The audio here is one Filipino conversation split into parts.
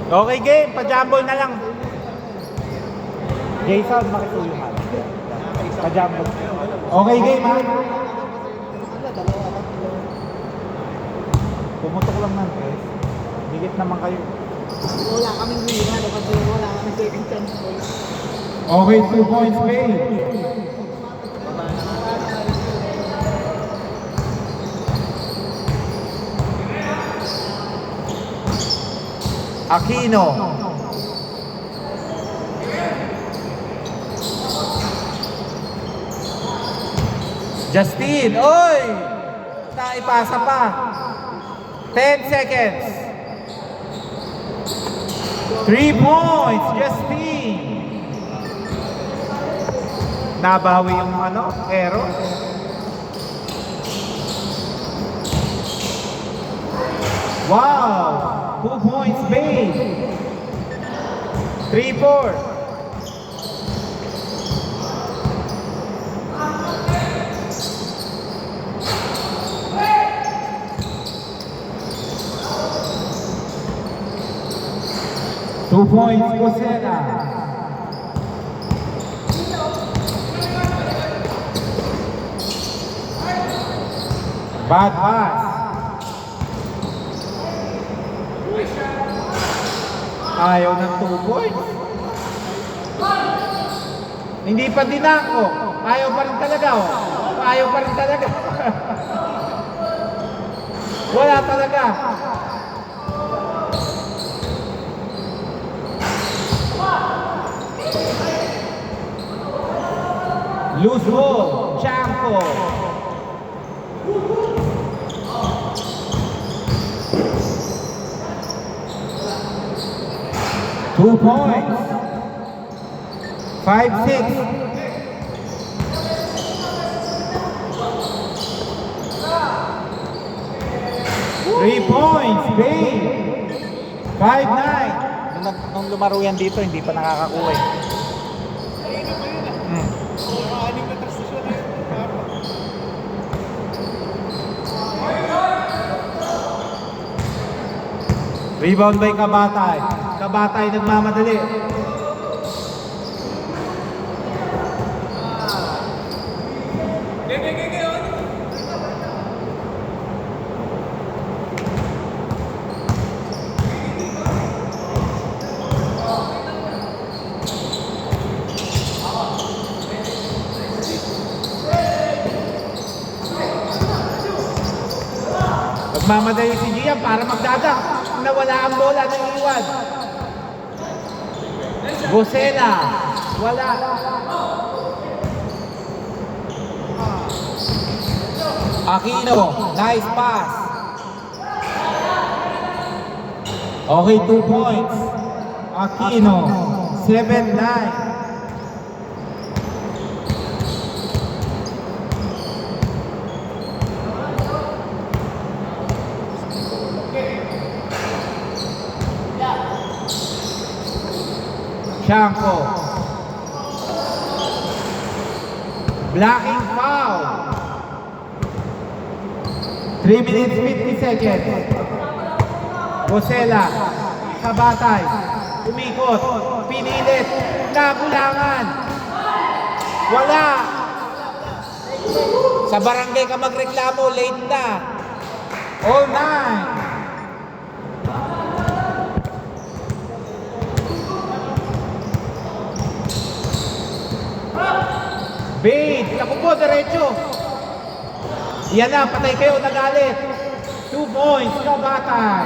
Okay, game. Pa-jumble na lang. Jason, makisuyo ka. Pa-jumble. Okay, game ha. Pumutok lang ng press. Higit naman kayo. Wala kaming hila, kasi wala kaming second chance. Okay, 2 points pay. Aquino. Justin, oy! Naipasa pa. 10 seconds. 3 points, Justin. Nabawi yung error. Wow! 2 points made. 3-4. Two points, Cosena. Bad pass. Ayaw ng 2 points. Hindi pa dinako. Ayaw pa rin talaga. Ayaw pa rin talaga. Wala talaga. Loose ball, Chanko. Two points. 5-6. Three points, babe. 5-9. Nung lumaro yan dito, hindi pa nakakakuha eh. Rebound by Kabatay. Kabatay nagmamadali. Nagmamadali si Gian para magdadak. Nawala ang bola ng iwan. Bosela. Wala. Aquino. Nice pass. Okay, 2 points. Aquino. 7-9. Chanko. Blocking foul. 3 minutes 50 seconds. Bosela. Kabatay. Umikot. Pinilit. Nakulangan. Wala. Sa barangay ka magreklamo. Late na. All 9. Bade, naku po, diretso. Yan na, patay kayo, nagalit. 2 points, Kabatay.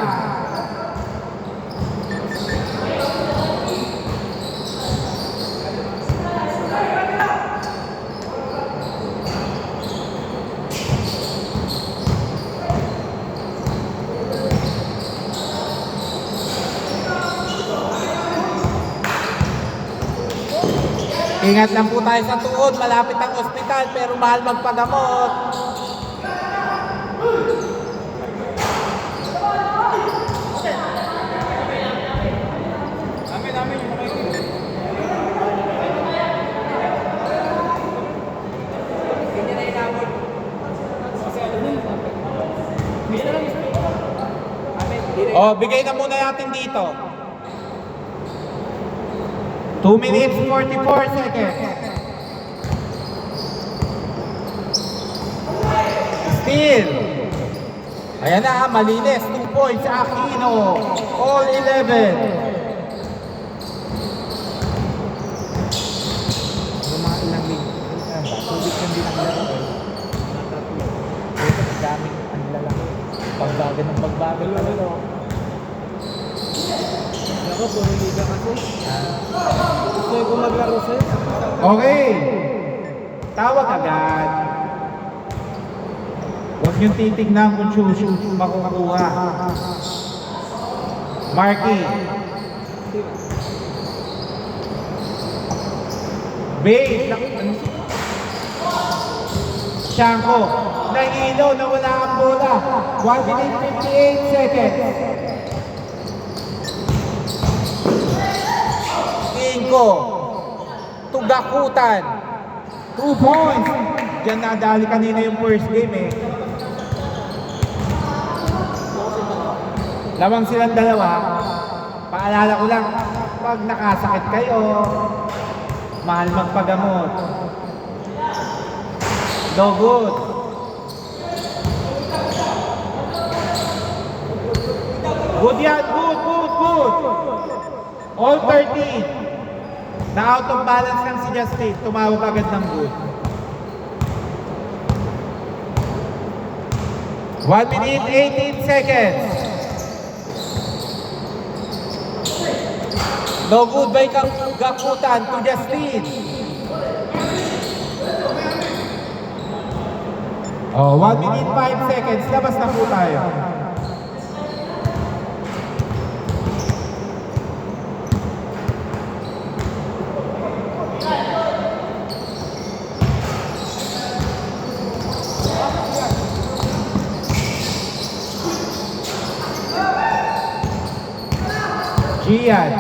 Ingat lang po tayo sa tuhod, malapit ang ospital pero mahal magpagamot. Oh, bigay na muna natin dito. 2 minutes 44 seconds. Still. Ayan na, malinis. 2 points, Aquino. All 11. Yung mga ilang minutes. Tubig lang din ang laro. Ito, daming ang lalaki. Pagbagal ng pagbagal talaga. Ako, puro liga kasi. Gusto ko maglaro sa'yo. Okay. Tawag agad. Huwag niyong titignan kung shoot makukuha. Marky. Base. Shanko. Nahilo na wala ang bola. 1 minute 58 seconds. Inko. Tugakutan. 2 points. Diyan nadali kanina yung first game eh. Lamang silang dalawa. Paalala ko lang, pag nakasakit kayo, mahal magpagamot. No good. Good yan, good. All 13. Na out of balance lang si Justin. Tumawag agad ng good. 1 minute 18 seconds. No good by Gakutan to Justin. Oh, 1 minute 5 seconds. Labas na po tayo. Gian.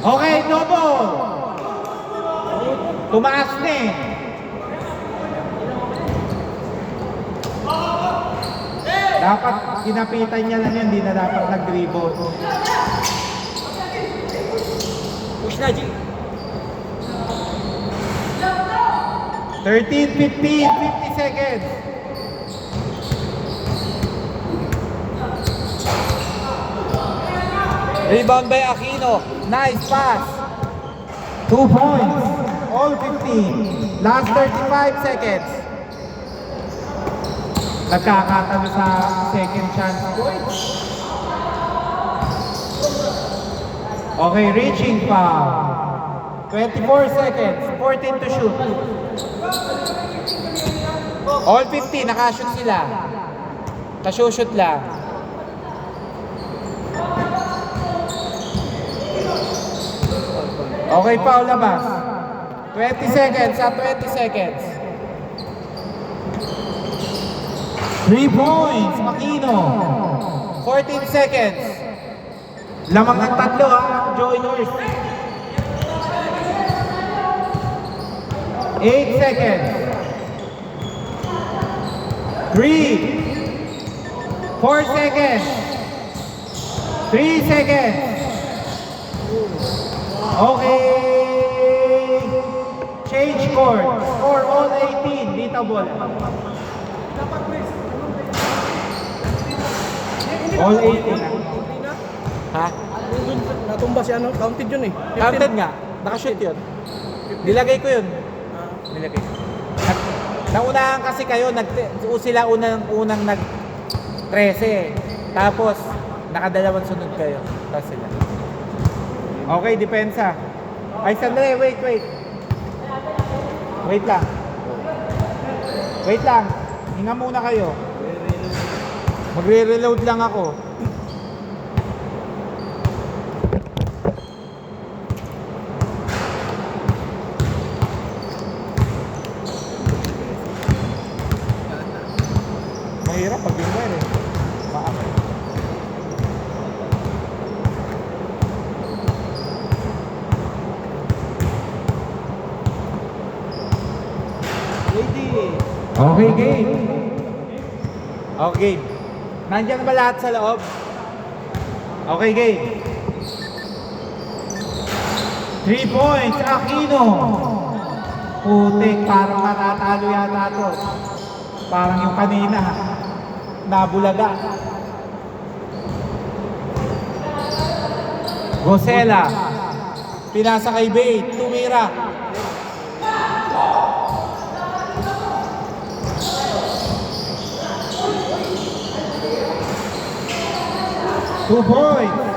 Okay, double. Tumaas na eh. Dapat ginapitan niya lang yan, hindi na dapat nag-dribble. Push na, G. 13, 15, 50 seconds. Rebound by Aquino. Nice pass. 2 points. All 15. Last 35 seconds. Nagkakatalo sa second chance points. Okay, reaching foul. 24 seconds. 14 to shoot. All 15. Nakashoot sila. Kasushoot lang. Okay, foul labas. 20 seconds sa 20 seconds. 3 points, Aquino. 14 seconds. Lamang ng tatlo ha, joiners. 8 seconds. 3. 4 seconds. 3 seconds. Okay. Change court. Score all 18. Dito bola. All 18 na. Ha? Natumba si ano, counted yun eh. Counted nga. Nakashoot yun. Nilagay ko yun. Nilagay. Naunahan kasi kayo, sila unang nag-13. Tapos, nakadalawang sunod kayo. Tapos sila. Okay, depensa. Ay, sandali, wait. Wait lang. Wait lang. Hinga muna kayo. Magre-reload lang ako. Mahirap pag binwer eh. Maamay. Okay, game. Okay. Nandiyan ba lahat sa loob? Okay, game. 3 points, Aquino. Putik, parang matatalo yata to. Parang yung kanina, nabulaga. Gosela, pinasa kay Bate, tumira. Two points.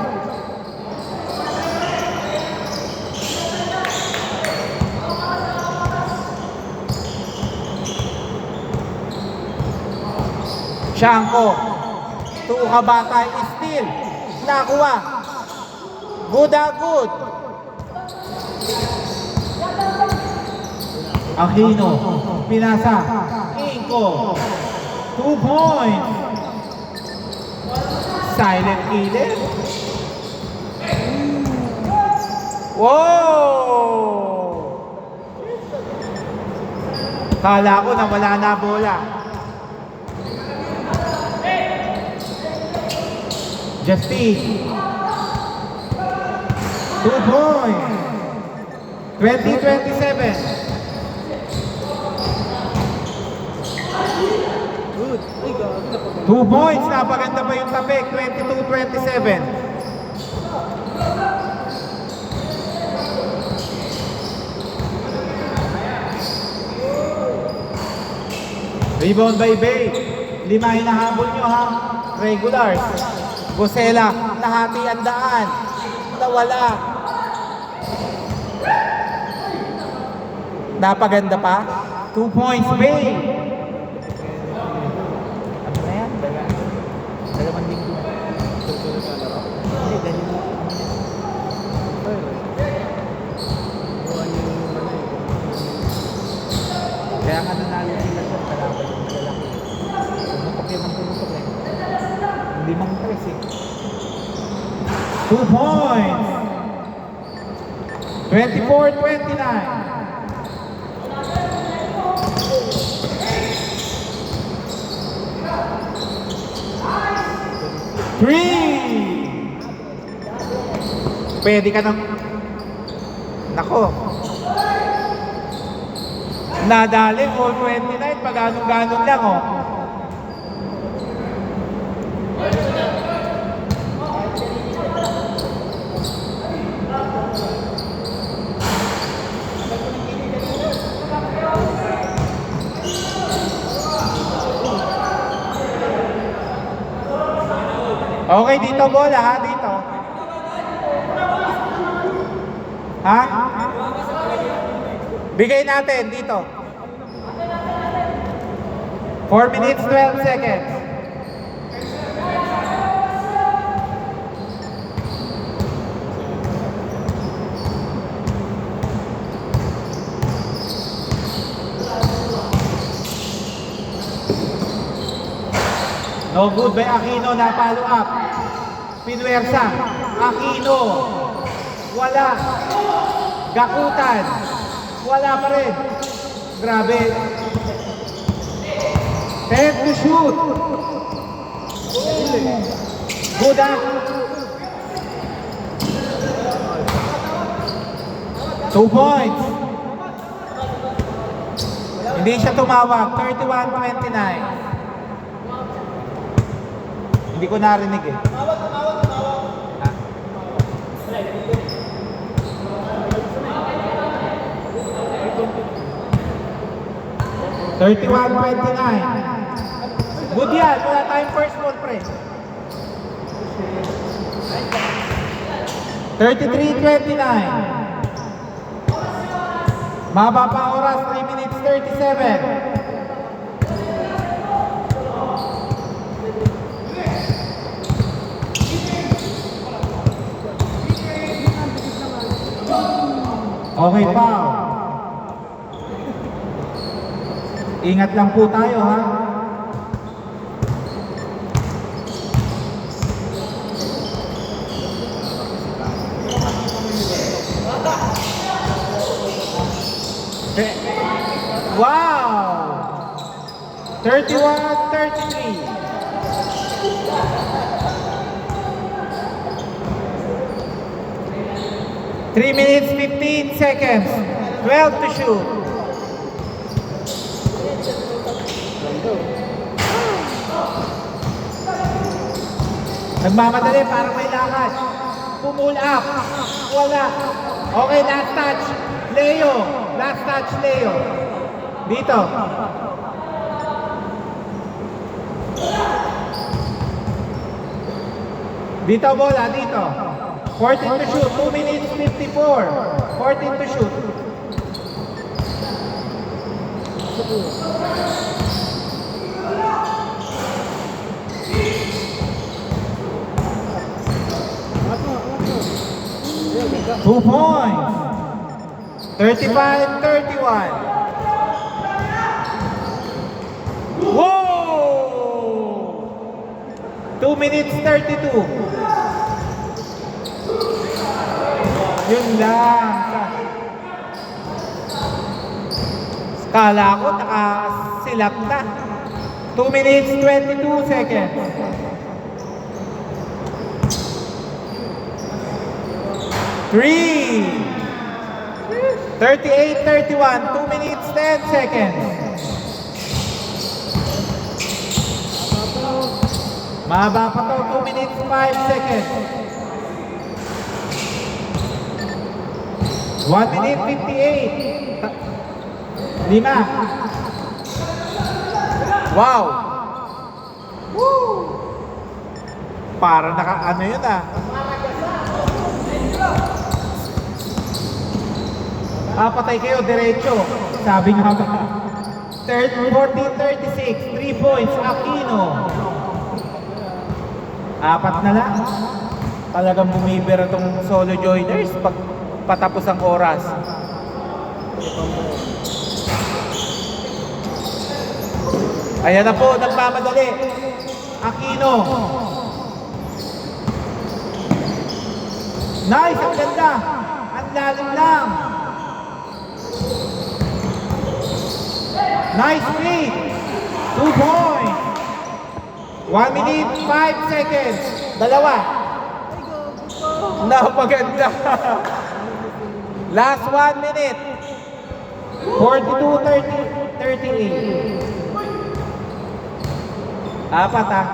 Shanko, two kabatay, steal, nakuha. Good. Aquino, pinasa, Inko, 2 points. Silent killer. Wow! Kala ko na wala na bola. Justine, 2 points. 20-27. Good. Ay, gabi na pa. 2 points, napaganda pa yung tapik, 22-27. Rebound by Bay. 5 hinahabol nyo ha. Regulars. Gosela, nahati ang daan. Nawala. Napaganda pa. 2 points, Bay. Ano na yan? Dalawang linggo. Hindi, ganyan mo. Kaya nga nanalo sila sa kalaban yung malalaki. Pumutok yung pumutok eh. Hindi mang tres eh. 2 points! 24-29. Pwede ka nang... Nako. Nadali, all 29, pag ganun-ganun lang, oh. Okay, dito bola, ha? Dito. Ha? Bigay natin dito. 4 minutes, 12 seconds. No good by Aquino, na follow up. Pinuwersa. Aquino. Wala. Gakutan. Wala pa rin. Grabe. 10 to shoot. Good ah. 2 points. Hindi siya tumawag. 31-29. Hindi ko narinig eh. Ha? 31-29. Good yan. Wala tayong first ball, pre. 33-29. Maba pa oras. 3 minutes 37. Okay, foul. Ingat lang po tayo, ha? Wow! 31-33. 3 minutes 15 seconds. 12 to shoot. Nagmamadali para may lakad. Pull up. Wala. Okay, last touch. Leo. Last touch, Leo. Dito. Dito, bola. Dito. 14 to shoot. 2 minutes 54. 14 to shoot. Two points. 35-31. Whoa! 2 minutes 32. Yun lang. Kala ko nakasilap na. 2 minutes 22 seconds. 3. 38-31. 2 minutes 10 seconds. Mahaba pa to. 2 minutes 5 seconds. 1 minute 58. 5. Wow! Woo! Para ano yun ah. Patay kayo, diretso. Sabi nga ba? 14-36. 3 points, Aquino. 4 na lang. Talagang bumibira tong solo joiners pag patapos ang oras. Ayan na po, nagmamadali. Aquino. Nice, ang ganda. Ang lalim lang. Nice feed. 2 points. 1 minute 5 seconds. Dalawa. Napaganda. Last 1 minute. 42-38. 4 ah.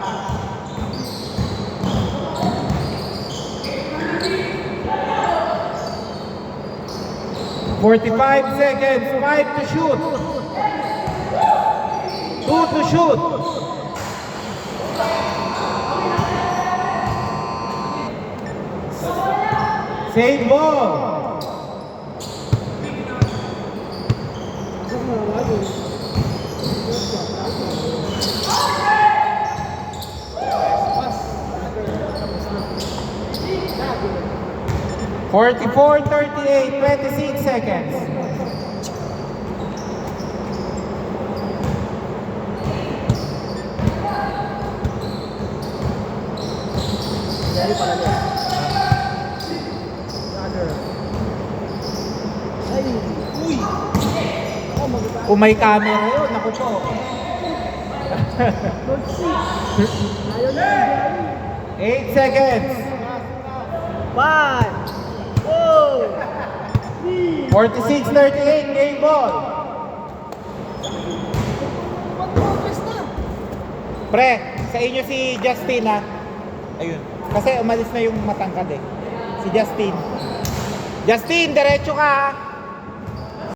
"45 seconds, 5 to shoot. 2 to shoot." Save ball. "44-38, 26 seconds. Kung may camera yun, naku po. 8 seconds. 5, 4, 46-38, game ball. Pre, sa inyo si Justin ha. Ayun. Kasi umalis na yung matangkad eh. Si Justin. Justin, diretso ka ha.